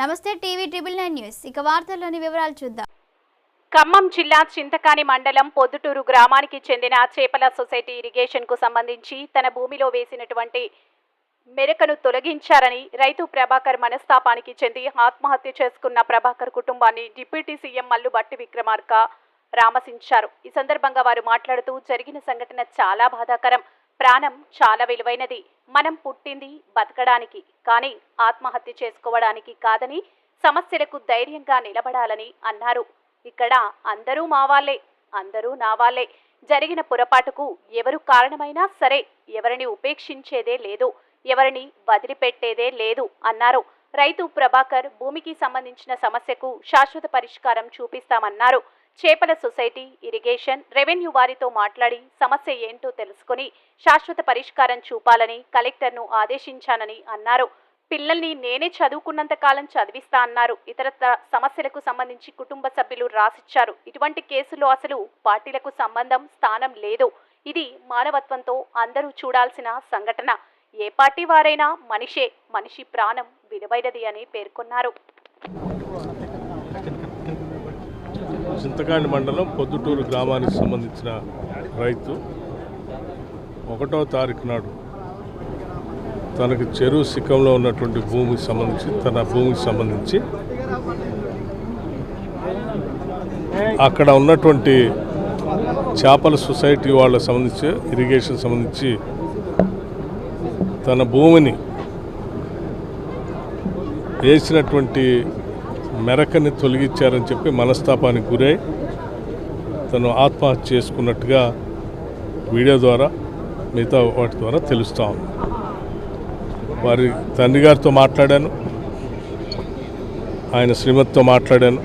నమస్తే TV triple 9 news ఇక వార్తల్లోని వివరాలు చూద్దాం. ఖమ్మం జిల్లా చింతకాని మండలం పొద్దుటూరు గ్రామానికి చెందిన చేపల సొసైటీ ఇరిగేషన్ కు సంబంధించి తన భూమిలో వేసినటువంటి మెరకను తొలగించారని రైతు ప్రభాకర్ మనస్తాపానికి చెంది ఆత్మహత్య చేసుకున్న ప్రభాకర్ కుటుంబాన్ని డిప్యూటీ సీఎం మల్లుబట్టి విక్రమార్క రామసించారు. ఈ సందర్భంగా వారు మాట్లాడుతూ జరిగిన సంఘటన చాలా బాధాకరం. ప్రాణం చాలా విలువైనది. మనం పుట్టింది బతకడానికి, కానీ ఆత్మహత్య చేసుకోవడానికి కాదని సమస్యలకు ధైర్యంగా నిలబడాలని అన్నారు. ఇక్కడ అందరూ మా వాళ్ళే, అందరూ నా వాళ్ళే. జరిగిన పొరపాటుకు ఎవరు కారణమైనా సరే ఎవరిని ఉపేక్షించేదే లేదు, ఎవరిని వదిలిపెట్టేదే లేదు అన్నారు. రైతు ప్రభాకర్ భూమికి సంబంధించిన సమస్యకు శాశ్వత పరిష్కారం చూపిస్తామన్నారు. చేపల సొసైటీ, ఇరిగేషన్, రెవెన్యూ వారితో మాట్లాడి సమస్య ఏంటో తెలుసుకుని శాశ్వత పరిష్కారం చూపాలని కలెక్టర్ను ఆదేశించానని అన్నారు. పిల్లల్ని నేనే చదువుకున్నంత కాలం చదివిస్తా అన్నారు. ఇతర సమస్యలకు సంబంధించి కుటుంబ సభ్యులు రాసిచ్చారు. ఇటువంటి కేసులో అసలు పార్టీలకు సంబంధం, స్థానం లేదు. ఇది మానవత్వంతో అందరూ చూడాల్సిన సంఘటన. ఏ పార్టీ వారైనా మనిషే, మనిషి ప్రాణం విలువైనది అని పేర్కొన్నారు. చింతకాని మండలం పొద్దుటూరు గ్రామానికి సంబంధించిన రైతు 1వ తారీఖు నాడు తనకు చెరువు శిఖంలో ఉన్నటువంటి తన భూమికి సంబంధించి అక్కడ ఉన్నటువంటి చేపల సొసైటీ వాళ్ళకి సంబంధించి, ఇరిగేషన్ సంబంధించి తన భూమిని వేసినటువంటి మెరకని తొలగించారని చెప్పి మనస్తాపానికి గురై తను ఆత్మహత్య చేసుకున్నట్టుగా వీడియో ద్వారా, మిగతా వాటి ద్వారా తెలుస్తా ఉంది. వారి తండ్రి గారితో మాట్లాడాను, ఆయన శ్రీమతితో మాట్లాడాను,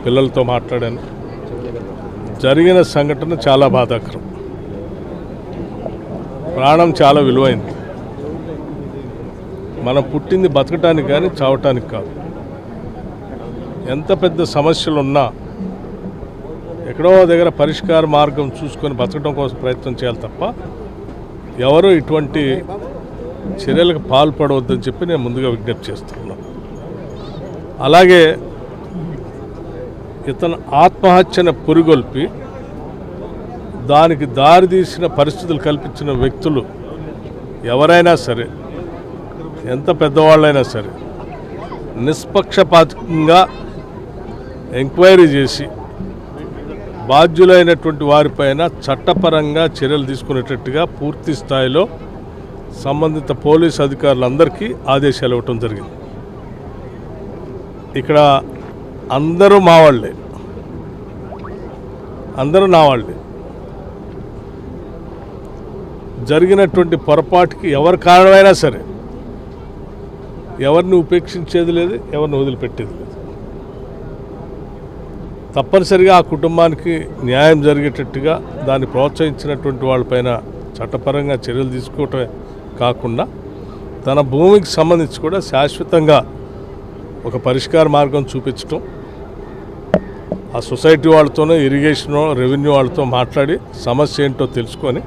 పిల్లలతో మాట్లాడాను. జరిగిన సంఘటన చాలా బాధాకరం. ప్రాణం చాలా విలువైంది. మనం పుట్టింది బతకటానికి కానీ చావటానికి కాదు. ఎంత పెద్ద సమస్యలున్నా ఎక్కడో దగ్గర పరిష్కార మార్గం చూసుకొని బతకడం కోసం ప్రయత్నం చేయాలి తప్ప ఎవరూ ఇటువంటి చర్యలకు పాల్పడవద్దని చెప్పి నేను ముందుగా విజ్ఞప్తి చేస్తున్నాను. అలాగే ఇతను ఆత్మహత్యను పురిగొల్పి దానికి దారితీసిన పరిస్థితులు కల్పించిన వ్యక్తులు ఎవరైనా సరే, ఎంత పెద్దవాళ్ళైనా సరే, నిష్పక్షపాతంగా ఎంక్వైరీ చేసి బాధ్యులైనటువంటి వారిపైన చట్టపరంగా చర్యలు తీసుకునేటట్టుగా పూర్తి స్థాయిలో సంబంధిత పోలీసు అధికారులందరికీ ఆదేశాలు ఇవ్వటం జరిగింది. ఇక్కడ అందరూ మా వాళ్ళే, అందరూ నా వాళ్ళే. జరిగినటువంటి పొరపాటుకి ఎవరి కారణమైనా సరే ఎవరిని ఉపేక్షించేది లేదు, ఎవరిని వదిలిపెట్టేది లేదు. తప్పనిసరిగా ఆ కుటుంబానికి న్యాయం జరిగేటట్టుగా దాన్ని ప్రోత్సహించినటువంటి వాళ్ళపైన చట్టపరంగా చర్యలు తీసుకోవటమే కాకుండా తన భూమికి సంబంధించి కూడా శాశ్వతంగా ఒక పరిష్కార మార్గం చూపించటం, ఆ సొసైటీ వాళ్ళతోనో, ఇరిగేషన్, రెవెన్యూ వాళ్ళతో మాట్లాడి సమస్య ఏంటో తెలుసుకొని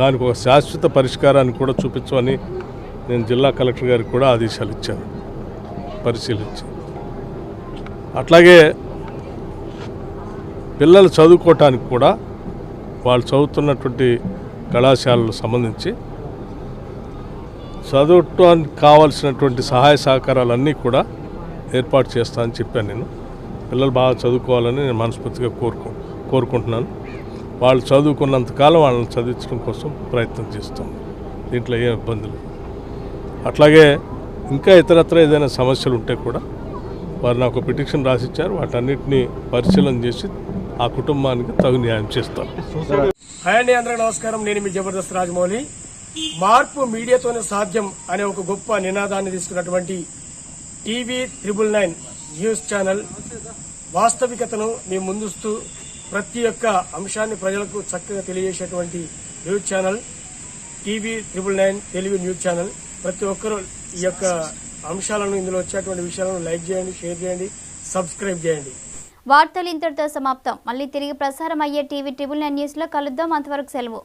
దానికి ఒక శాశ్వత పరిష్కారాన్ని కూడా చూపించమని నేను జిల్లా కలెక్టర్ గారికి కూడా ఆదేశాలు ఇచ్చాను, పరిశీలించి. అట్లాగే పిల్లలు చదువుకోవటానికి కూడా వాళ్ళు చదువుతున్నటువంటి కళాశాలకు సంబంధించి చదువుటానికి కావాల్సినటువంటి సహాయ సహకారాలన్నీ కూడా ఏర్పాటు చేస్తానని చెప్పాను. నేను పిల్లలు బాగా చదువుకోవాలని నేను మనస్ఫూర్తిగా కోరుకుంటున్నాను. వాళ్ళు చదువుకున్నంతకాలం వాళ్ళని చదివించడం కోసం ప్రయత్నం చేస్తాం. దీంట్లో ఏం ఇబ్బందులు. అట్లాగే ఇంకా ఇతరత్ర ఏదైనా సమస్యలు ఉంటే కూడా వారు నాకు పిటిషన్ రాసిచ్చారు. వాటన్నిటిని పరిశీలన చేసి ఆ కుటుంబానికి తగు న్యాయం చేస్తాను. హాయ్ అండి, అందరికీ నమస్కారం. నేను మీ జబర్దస్త్ రాజమౌళి. మార్పు మీడియాతోనే సాధ్యం అనే ఒక గొప్ప నినాదాన్ని తీసుకున్నటువంటి టీవీ 999 న్యూస్ ఛానల్ వాస్తవికతను మీ ముందుస్తూ ప్రతి ఒక్క అంశాన్ని ప్రజలకు చక్కగా తెలియజేసేటువంటి news channel TV 999 Telugu news channel. ప్రతి ఒక్కరూ ఈ యొక్క అంశాలను, ఇందులో వచ్చేటువంటి విషయాలను లైక్ చేయండి, షేర్ చేయండి, సబ్స్క్రైబ్ చేయండి. వార్తలు ఇంతటితో సమాప్తం. మళ్ళీ తిరిగి ప్రసారం అయ్యే టీవీ 999 న్యూస్లో కలుద్దాం. అంతవరకు సెలవు.